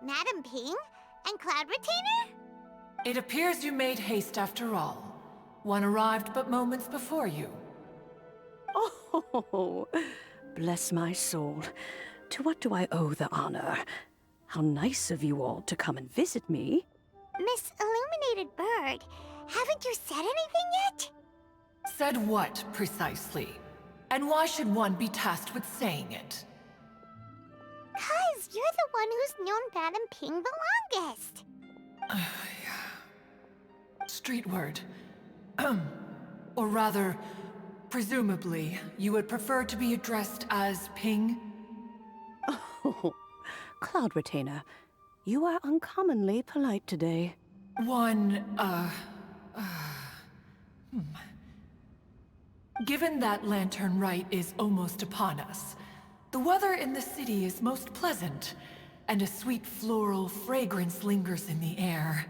Madam Ping? And Cloud Retainer? It appears you made haste after all. One arrived but moments before you. Oh, bless my soul. To what do I owe the honor? How nice of you all to come and visit me. Miss Illuminated Bird, haven't you said anything yet? Said what, precisely? And why should one be tasked with saying it? 'Cause you're the one who's known Madam Ping the longest. Street word. Or rather, presumably, you would prefer to be addressed as Ping? Oh, Cloud Retainer, you are uncommonly polite today. Given that Lantern Rite is almost upon us, the weather in the city is most pleasant, and a sweet floral fragrance lingers in the air.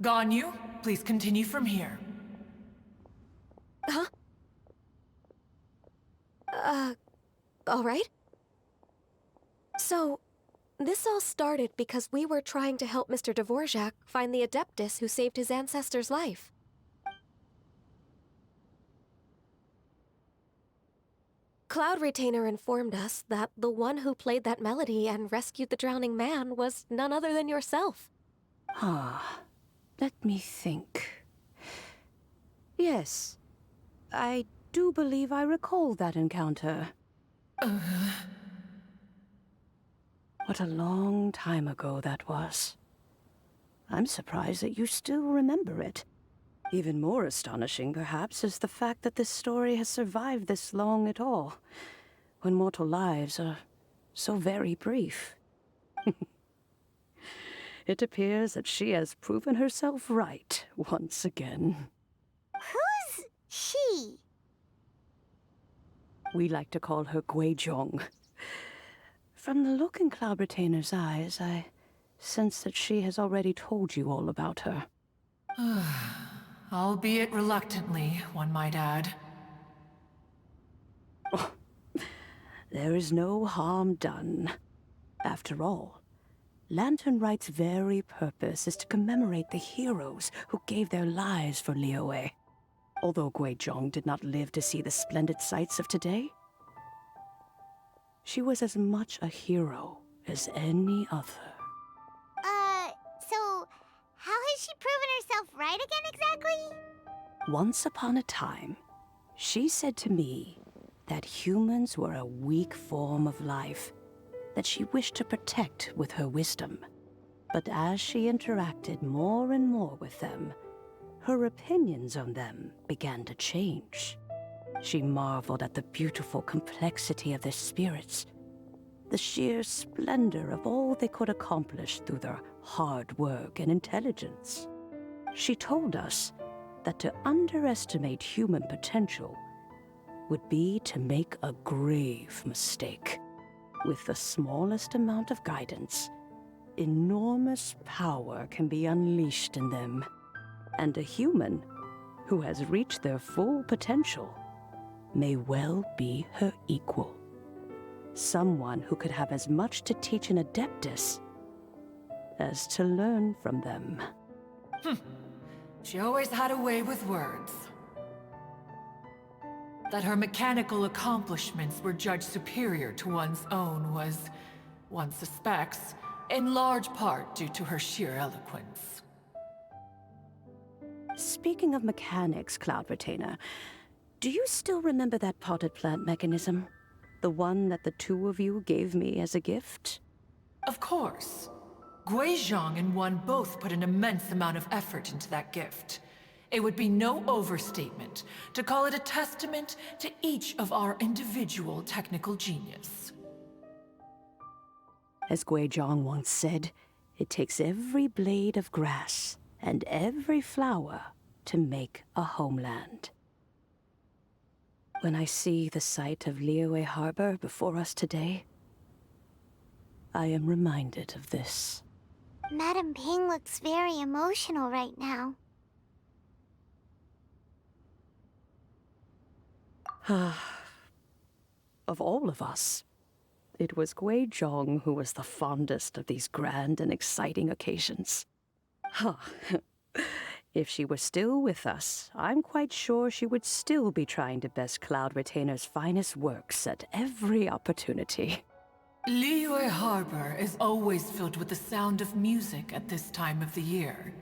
Ganyu, please continue from here. Huh? All right. So, this all started because we were trying to help Mr. Dvorak find the Adeptus who saved his ancestor's life. Cloud Retainer informed us that the one who played that melody and rescued the drowning man was none other than yourself. Let me think. Yes, I do believe I recall that encounter. What a long time ago that was. I'm surprised that you still remember it. Even more astonishing, perhaps, is the fact that this story has survived this long at all, when mortal lives are so very brief. It appears that she has proven herself right once again. Who's she? We like to call her Guizhong. From the look in Cloud Retainer's eyes, I sense that she has already told you all about her. Albeit reluctantly, one might add. There is no harm done. After all, Lantern Rite's very purpose is to commemorate the heroes who gave their lives for Liyue. Although Guizhong did not live to see the splendid sights of today, she was as much a hero as any other. So, how has she proven herself right again exactly? Once upon a time, she said to me that humans were a weak form of life that she wished to protect with her wisdom. But as she interacted more and more with them, her opinions on them began to change. She marveled at the beautiful complexity of their spirits, the sheer splendor of all they could accomplish through their hard work and intelligence. She told us that to underestimate human potential would be to make a grave mistake. With the smallest amount of guidance, enormous power can be unleashed in them. And a human who has reached their full potential may well be her equal. Someone who could have as much to teach an Adeptus as to learn from them. She always had a way with words. That her mechanical accomplishments were judged superior to one's own was, one suspects, in large part due to her sheer eloquence. Speaking of mechanics, Cloud Retainer, do you still remember that potted plant mechanism? The one that the two of you gave me as a gift? Of course. Guizhong and one both put an immense amount of effort into that gift. It would be no overstatement to call it a testament to each of our individual technical genius. As Guizhong once said, it takes every blade of grass and every flower to make a homeland. When I see the sight of Liyue Harbor before us today, I am reminded of this. Madam Ping looks very emotional right now. Of all of us, it was Guizhong who was the fondest of these grand and exciting occasions. Huh. If she were still with us, I'm quite sure she would still be trying to best Cloud Retainer's finest works at every opportunity. Liyue Harbor is always filled with the sound of music at this time of the year.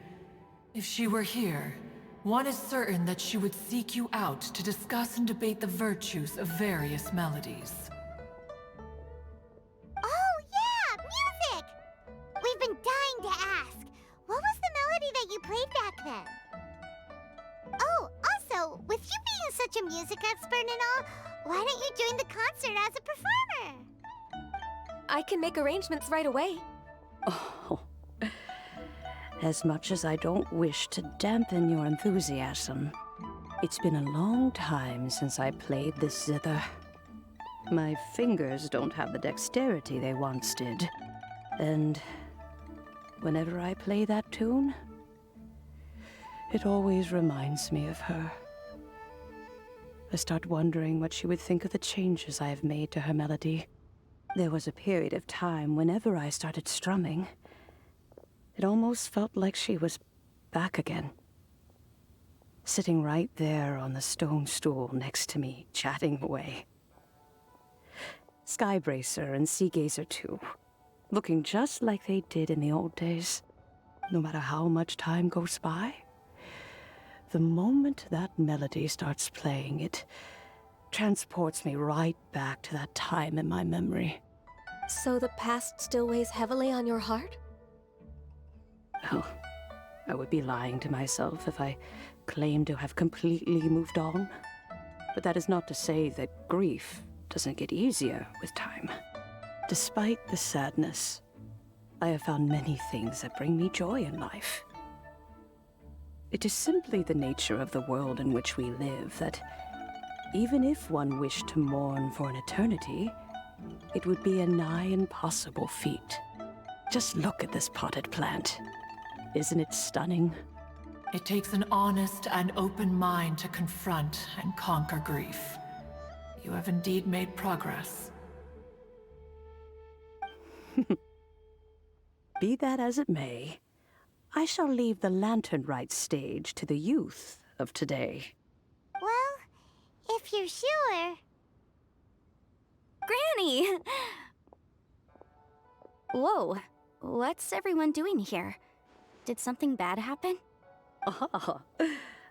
If she were here, one is certain that she would seek you out to discuss and debate the virtues of various melodies. Oh, yeah! Music! We've been dying to ask. What was the melody that you played back then? Oh, also, with you being such a music expert and all, why don't you join the concert as a performer? I can make arrangements right away. Oh, as much as I don't wish to dampen your enthusiasm, it's been a long time since I played this zither. My fingers don't have the dexterity they once did, and whenever I play that tune, it always reminds me of her. I start wondering what she would think of the changes I have made to her melody. There was a period of time whenever I started strumming, it almost felt like she was back again. Sitting right there on the stone stool next to me, chatting away. Skybracer and Seagazer too, looking just like they did in the old days. No matter how much time goes by, the moment that melody starts playing, it transports me right back to that time in my memory. So the past still weighs heavily on your heart? Oh, I would be lying to myself if I claimed to have completely moved on. But that is not to say that grief doesn't get easier with time. Despite the sadness, I have found many things that bring me joy in life. It is simply the nature of the world in which we live that even if one wished to mourn for an eternity, it would be a nigh impossible feat. Just look at this potted plant. Isn't it stunning? It takes an honest and open mind to confront and conquer grief. You have indeed made progress. Be that as it may, I shall leave the lantern rite stage to the youth of today. Well, if you're sure. Granny! Whoa, what's everyone doing here? Did something bad happen? Ah,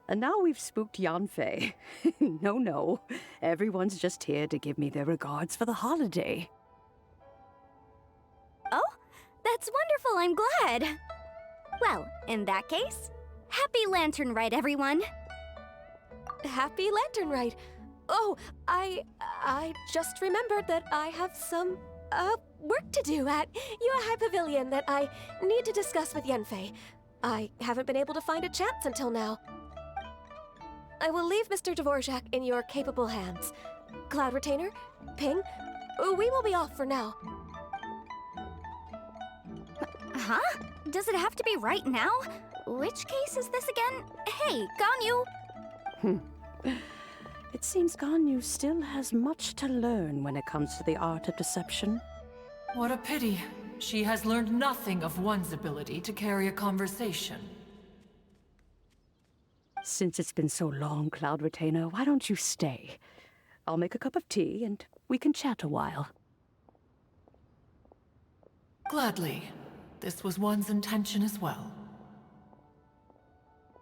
and now we've spooked Yanfei. No, everyone's just here to give me their regards for the holiday. Oh, that's wonderful, I'm glad! Well, in that case, happy Lantern Rite, everyone! Happy Lantern Rite. Oh, I just remembered that I have some, work to do at Yuehai Pavilion that I need to discuss with Yanfei. I haven't been able to find a chance until now. I will leave Mr. Dvorak in your capable hands. Cloud Retainer, Ping, we will be off for now. Huh? Does it have to be right now? Which case is this again? Hey, Ganyu! It seems Ganyu still has much to learn when it comes to the art of deception. What a pity. She has learned nothing of one's ability to carry a conversation. Since it's been so long, Cloud Retainer, why don't you stay? I'll make a cup of tea and we can chat a while. Gladly. This was one's intention as well.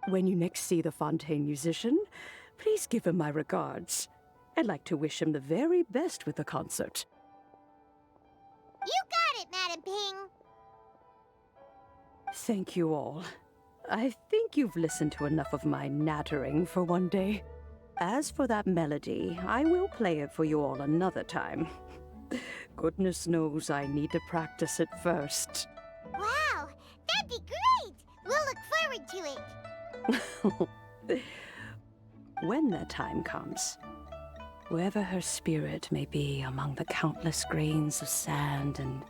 When you next see the Fontaine musician, please give him my regards. I'd like to wish him the very best with the concert. You got it, Madam Ping. Thank you all. I think you've listened to enough of my nattering for one day. As for that melody, I will play it for you all another time. Goodness knows I need to practice it first. Wow, that'd be great! We'll look forward to it. When that time comes, wherever her spirit may be among the countless grains of sand and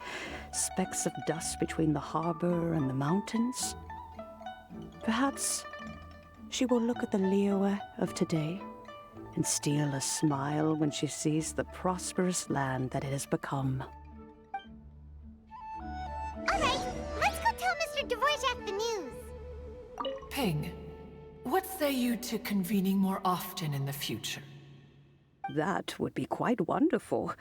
specks of dust between the harbor and the mountains, perhaps she will look at the Liyue of today and steal a smile when she sees the prosperous land that it has become. Mr. Dvorak the news. Ping, what say you to convening more often in the future? That would be quite wonderful.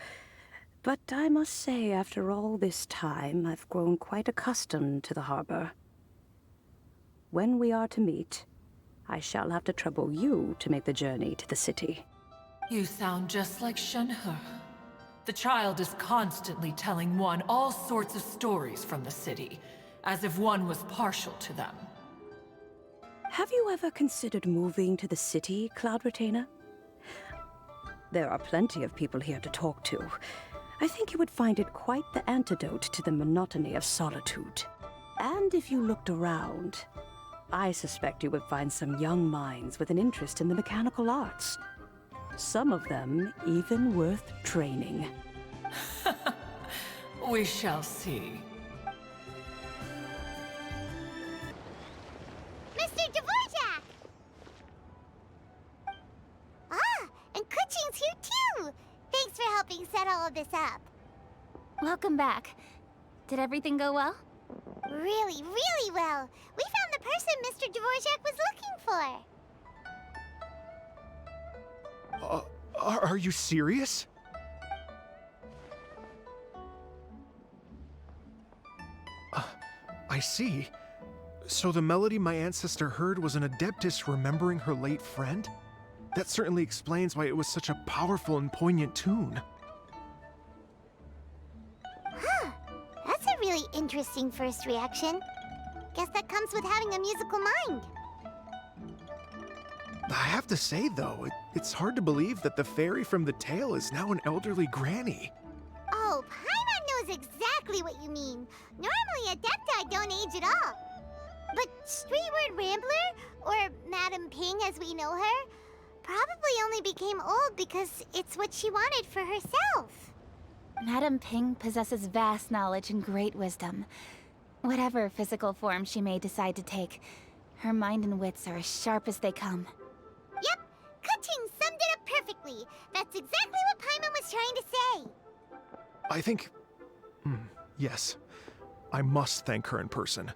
But I must say, after all this time, I've grown quite accustomed to the harbor. When we are to meet, I shall have to trouble you to make the journey to the city. You sound just like Shenhe. The child is constantly telling one all sorts of stories from the city, as if one was partial to them. Have you ever considered moving to the city, Cloud Retainer? There are plenty of people here to talk to. I think you would find it quite the antidote to the monotony of solitude. And if you looked around, I suspect you would find some young minds with an interest in the mechanical arts. Some of them even worth training. We shall see. Mr. Dvorak! Ah, and Kuchin's here too! Thanks for helping set all of this up. Welcome back. Did everything go well? Really, really well. We found the person Mr. Dvorak was looking for. Are you serious? I see. So the melody my ancestor heard was an adeptus remembering her late friend? That certainly explains why it was such a powerful and poignant tune. Huh. That's a really interesting first reaction. Guess that comes with having a musical mind. I have to say, though, it's hard to believe that the fairy from the tale is now an elderly granny. Oh, Paimon knows exactly what you mean. Normally, Adepti don't age at all. But Streetward Rambler, or Madam Ping as we know her, probably only became old because it's what she wanted for herself. Madam Ping possesses vast knowledge and great wisdom. Whatever physical form she may decide to take, her mind and wits are as sharp as they come. Yep, Kuching summed it up perfectly. That's exactly what Paimon was trying to say. I think... yes. I must thank her in person.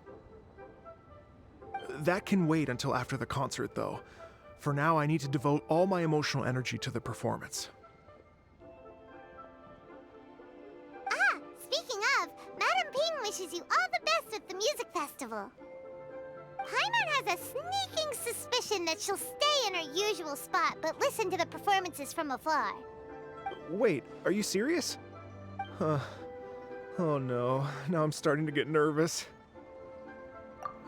That can wait until after the concert, though. For now, I need to devote all my emotional energy to the performance. Ah, speaking of, Madam Ping wishes you all the best at the music festival. Paimon has a sneaking suspicion that she'll stay in her usual spot but listen to the performances from afar. Wait, are you serious? Oh no, now I'm starting to get nervous.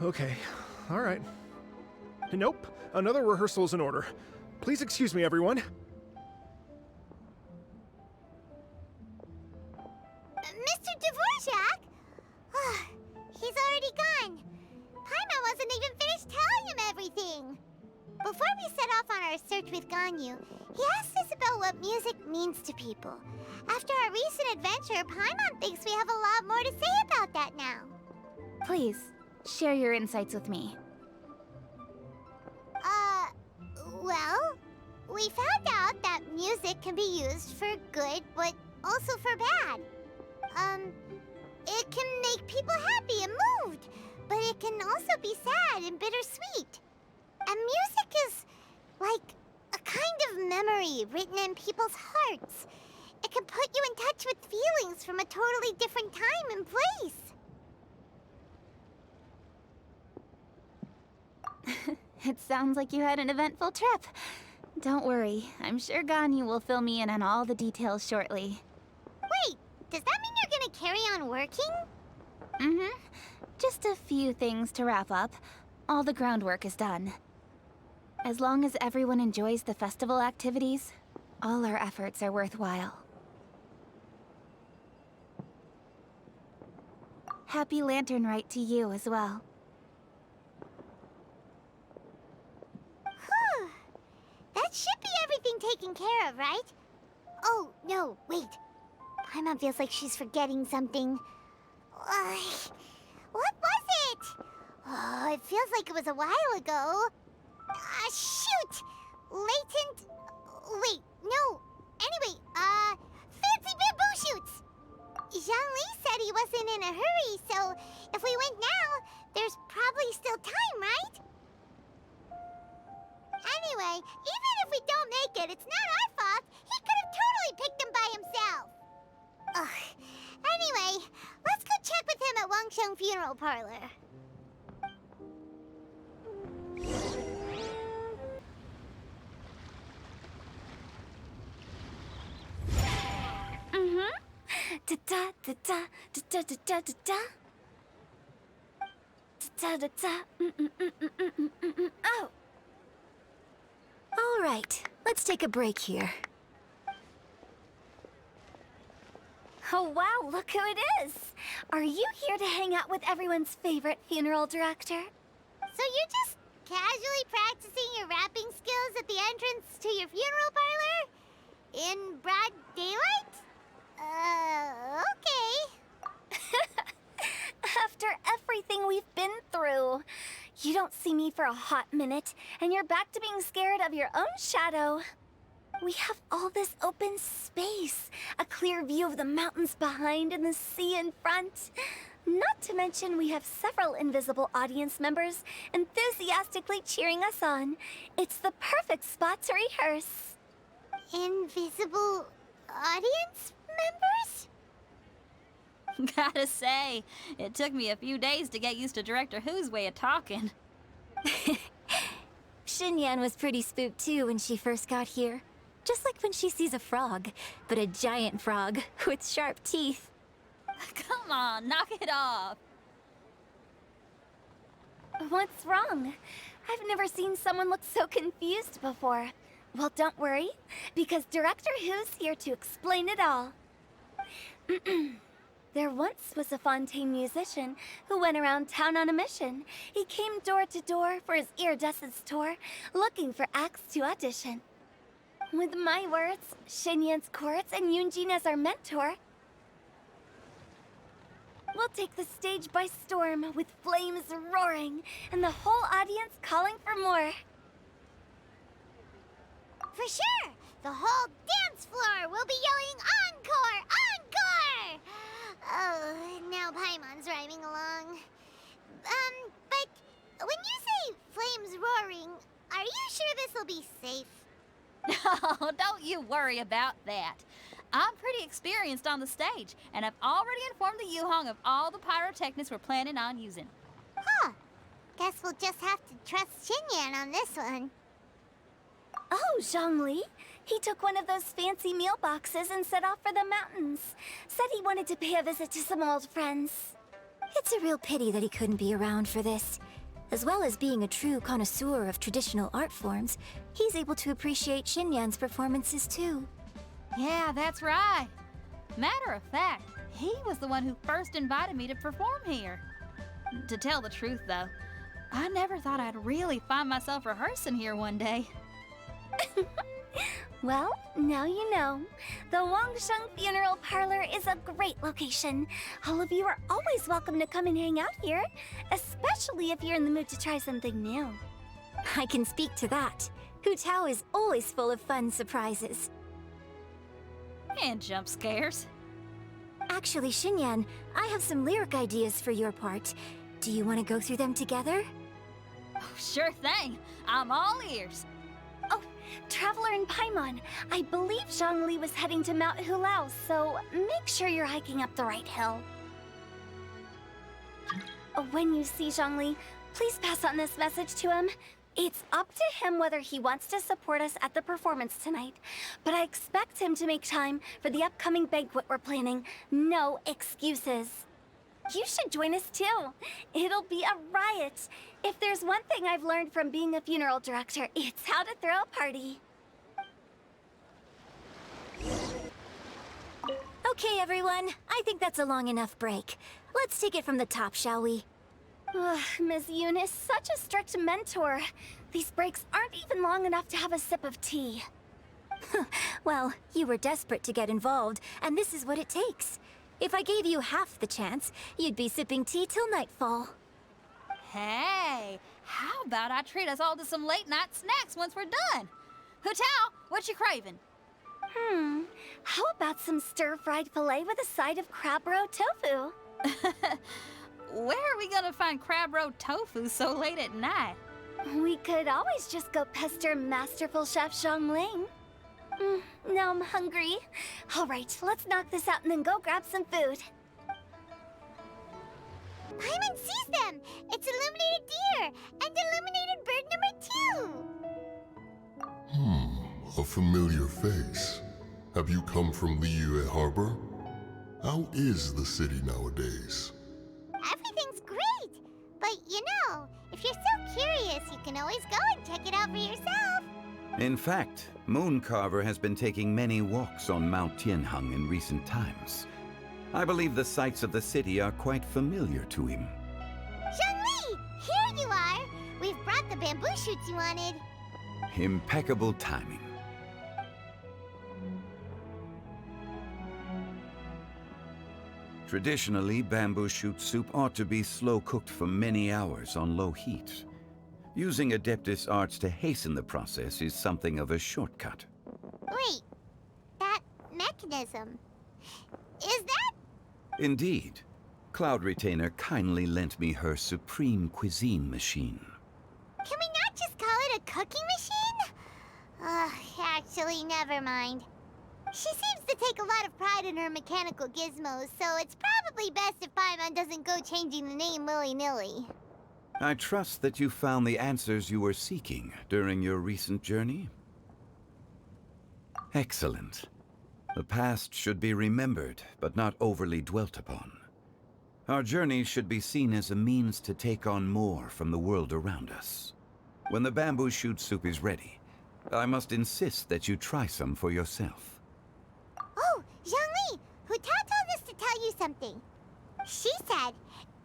Okay, alright. Nope, another rehearsal is in order. Please excuse me, everyone. Mr. Dvorak? He's already gone. Paimon wasn't even finished telling him everything. Before we set off on our search with Ganyu, he asked us about what music means to people. After our recent adventure, Paimon thinks we have a lot more to say about that now. Please, share your insights with me. Well, we found out that music can be used for good, but also for bad. It can make people happy and moved, but it can also be sad and bittersweet. And music is like a kind of memory written in people's hearts. It can put you in touch with feelings from a totally different time and place. It sounds like you had an eventful trip. Don't worry, I'm sure Ganyu will fill me in on all the details shortly. Wait, does that mean you're gonna carry on working? Mm-hmm. Just a few things to wrap up. All the groundwork is done. As long as everyone enjoys the festival activities, all our efforts are worthwhile. Happy Lantern Rite to you as well. Whew. That should be everything taken care of, right? Oh, no, wait. Paimon feels like she's forgetting something. What was it? Oh, it feels like it was a while ago. Shoot! Latent... Wait, no. Anyway, fancy bamboo shoots! Zhang Li said he wasn't in a hurry, so if we went now, probably still time, right? Anyway, even if we don't make it, it's not our fault. He could have totally picked them by himself. Ugh. Anyway, let's go check with him at Wangsheng Funeral Parlor. Da da da da da da da da da. Da da da. Oh. All right, let's take a break here. Oh wow, look who it is! Are you here to hang out with everyone's favorite funeral director? So you're just casually practicing your rapping skills at the entrance to your funeral parlor? In broad daylight? Okay. After everything we've been through, you don't see me for a hot minute, and you're back to being scared of your own shadow. We have all this open space, a clear view of the mountains behind and the sea in front. Not to mention we have several invisible audience members enthusiastically cheering us on. It's the perfect spot to rehearse. Invisible audience members? Gotta say, it took me a few days to get used to Director Who's way of talking. Xinyan was pretty spooked too when she first got here. Just like when she sees a frog, but a giant frog with sharp teeth. Come on, knock it off. What's wrong? I've never seen someone look so confused before. Well, don't worry, because Director Who's here to explain it all. There once was a Fontaine musician who went around town on a mission. He came door to door for his iridescence tour, looking for acts to audition. With my words, Xinyan's chords, and Yunjin as our mentor, we'll take the stage by storm with flames roaring and the whole audience calling for more. For sure! The whole dance floor will be yelling encore! Encore! Oh, now Paimon's rhyming along. But when you say flames roaring, are you sure this will be safe? No, don't you worry about that. I'm pretty experienced on the stage, and I've already informed the Yuhong of all the pyrotechnics we're planning on using. Huh. Guess we'll just have to trust Xinyan on this one. Oh, Zhongli. He took one of those fancy meal boxes and set off for the mountains. Said he wanted to pay a visit to some old friends. It's a real pity that he couldn't be around for this. As well as being a true connoisseur of traditional art forms, he's able to appreciate Xinyan's performances too. Yeah, that's right. Matter of fact, he was the one who first invited me to perform here. To tell the truth, though, I never thought I'd really find myself rehearsing here one day. Well, now you know. The Wangsheng Funeral Parlor is a great location. All of you are always welcome to come and hang out here, especially if you're in the mood to try something new. I can speak to that. Hu Tao is always full of fun surprises. And jump scares. Actually, Xinyan, I have some lyric ideas for your part. Do you want to go through them together? Oh, sure thing. I'm all ears. Oh, Traveler and Paimon, I believe Zhongli was heading to Mount Hulao, so make sure you're hiking up the right hill. When you see Zhongli, please pass on this message to him. It's up to him whether he wants to support us at the performance tonight, but I expect him to make time for the upcoming banquet we're planning. No excuses. You should join us too. It'll be a riot. If there's one thing I've learned from being a funeral director, it's how to throw a party. Okay, everyone. I think that's a long enough break. Let's take it from the top, shall we? Ms. Eunice, such a strict mentor. These breaks aren't even long enough to have a sip of tea. Well, you were desperate to get involved, and this is what it takes. If I gave you half the chance, you'd be sipping tea till nightfall. Hey, how about I treat us all to some late-night snacks once we're done? Hu Tao, what you craving? How about some stir-fried filet with a side of crab roe tofu? Where are we gonna gonna find crab roe tofu so late at night? We could always just go pester masterful Chef Zhongling. Now I'm hungry. All right, let's knock this out and then go grab some food. Paimon sees them! It's illuminated deer and illuminated bird number 2! A familiar face. Have you come from Liyue Harbor? How is the city nowadays? Everything's great! But you know, if you're so curious, you can always go and check it out for yourself. In fact, Mooncarver has been taking many walks on Mount Tianheng in recent times. I believe the sights of the city are quite familiar to him. Zhongli! Here you are! We've brought the bamboo shoots you wanted. Impeccable timing. Traditionally, bamboo shoot soup ought to be slow-cooked for many hours on low heat. Using Adeptus arts to hasten the process is something of a shortcut. Wait, that mechanism, is that? Indeed. Cloud Retainer kindly lent me her supreme cuisine machine. Can we not just call it a cooking machine? Actually, never mind. She seems to take a lot of pride in her mechanical gizmos, so it's probably best if Paimon doesn't go changing the name willy-nilly. I trust that you found the answers you were seeking during your recent journey. Excellent. The past should be remembered, but not overly dwelt upon. Our journey should be seen as a means to take on more from the world around us. When the bamboo shoot soup is ready, I must insist that you try some for yourself. Oh, Zhongli! Huta told us to tell you something. She said,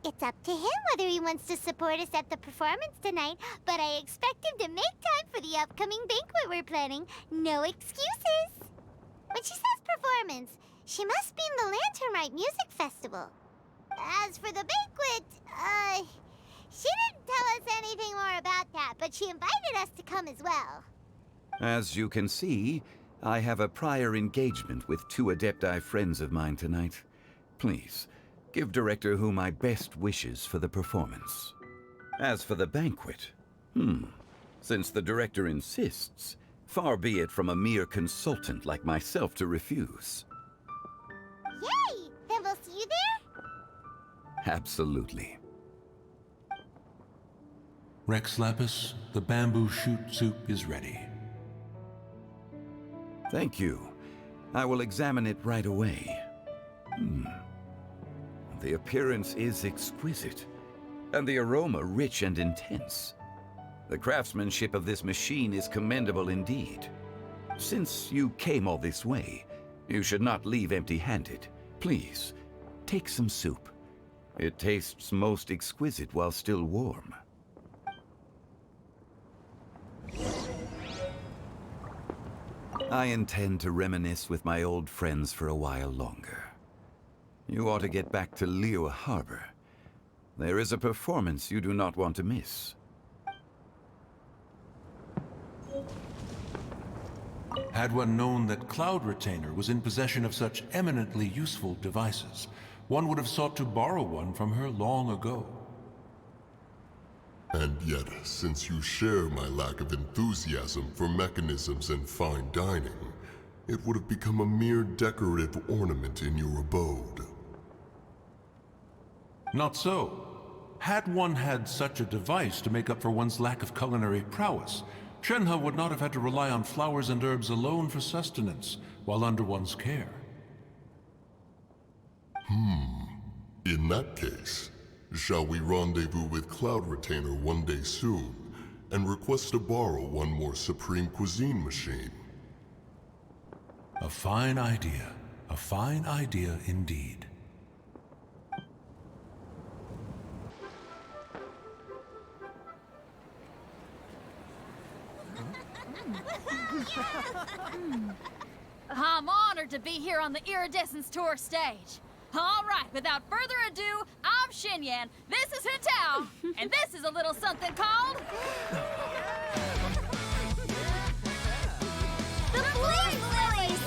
it's up to him whether he wants to support us at the performance tonight, but I expect him to make time for the upcoming banquet we're planning. No excuses! When she says performance, she must mean the Lantern Rite Music Festival. As for the banquet, she didn't tell us anything more about that, but she invited us to come as well. As you can see, I have a prior engagement with 2 Adepti friends of mine tonight. Please, give Director Hu my best wishes for the performance. As for the banquet, since the Director insists, far be it from a mere consultant like myself to refuse. Yay! Then we'll see you there? Absolutely. Rex Lapis, the bamboo shoot soup is ready. Thank you. I will examine it right away. The appearance is exquisite, and the aroma rich and intense. The craftsmanship of this machine is commendable indeed. Since you came all this way, you should not leave empty-handed. Please, take some soup. It tastes most exquisite while still warm. I intend to reminisce with my old friends for a while longer. You ought to get back to Liyue Harbor. There is a performance you do not want to miss. Had one known that Cloud Retainer was in possession of such eminently useful devices, one would have sought to borrow one from her long ago. And yet, since you share my lack of enthusiasm for mechanisms and fine dining, it would have become a mere decorative ornament in your abode. Not so. Had one had such a device to make up for one's lack of culinary prowess, Shenhe would not have had to rely on flowers and herbs alone for sustenance, while under one's care. In that case, shall we rendezvous with Cloud Retainer one day soon, and request to borrow one more Supreme Cuisine machine? A fine idea. A fine idea indeed. I'm honored to be here on the Iridescence Tour stage. All right, without further ado, I'm Xinyan, this is Hutao, and this is a little something called... The Flame Lilies!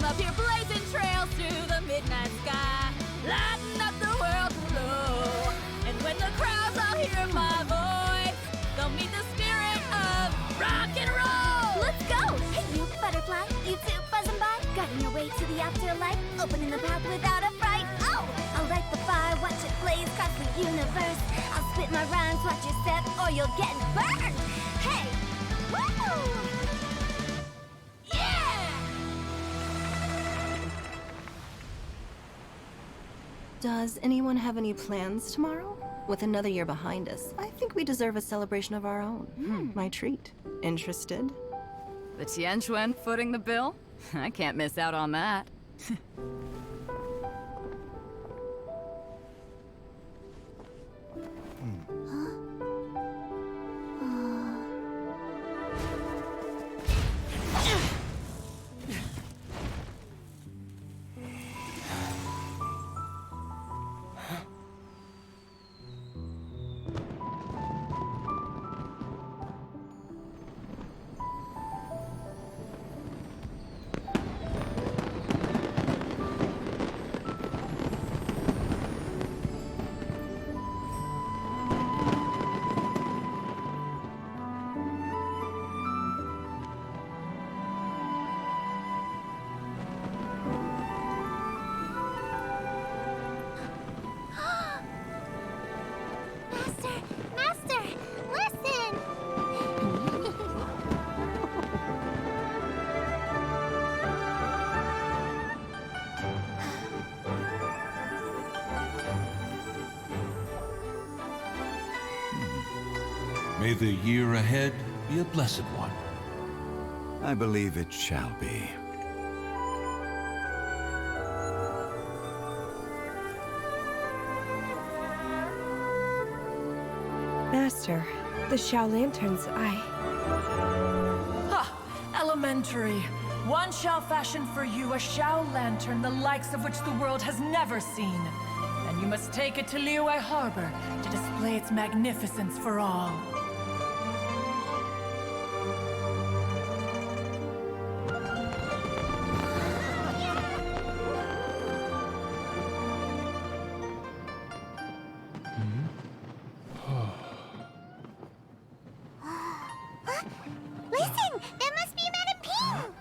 up here blazing trails through the midnight sky, lighting up the world below. And when the crowds all hear my voice, they'll meet the spirit of rock and roll. Let's go! Hey, you butterfly, you too buzzing by, guiding your way to the afterlife, opening the path without a fright. Oh, I'll light the fire, watch it blaze across the universe. I'll spit my rhymes, watch your step, or you'll get burned. Hey, woo! Yeah! Does anyone have any plans tomorrow? With another year behind us, I think we deserve a celebration of our own. My treat. Interested? The Tianquan footing the bill? I can't miss out on that. Master, listen! May the year ahead be a blessed one. I believe it shall be. Master, the Xiao Lanterns, Ha! Elementary. One shall fashion for you a Xiao lantern the likes of which the world has never seen. And you must take it to Liyue Harbor to display its magnificence for all. Listen! That must be Madame Ping!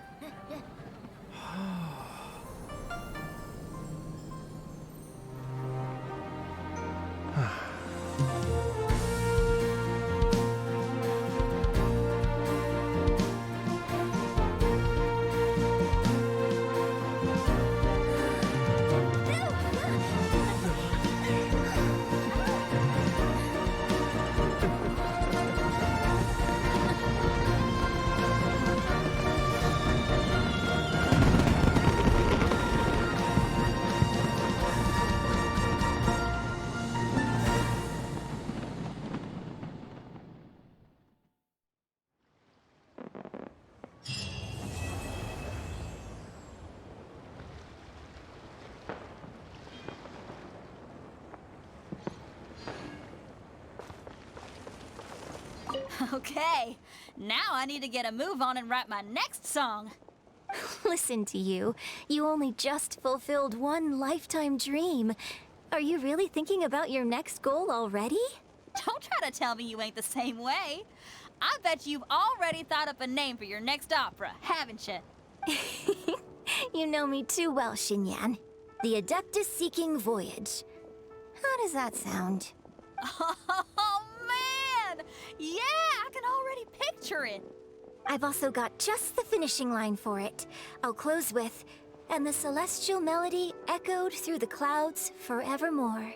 Okay, now I need to get a move on and write my next song. Listen to you. You only just fulfilled one lifetime dream. Are you really thinking about your next goal already? Don't try to tell me you ain't the same way. I bet you've already thought up a name for your next opera, haven't you? You know me too well, Xinyan. The Adeptus Seeking Voyage. How does that sound? Oh, man! Yeah, I can already picture it. I've also got just the finishing line for it. I'll close with, and the celestial melody echoed through the clouds forevermore.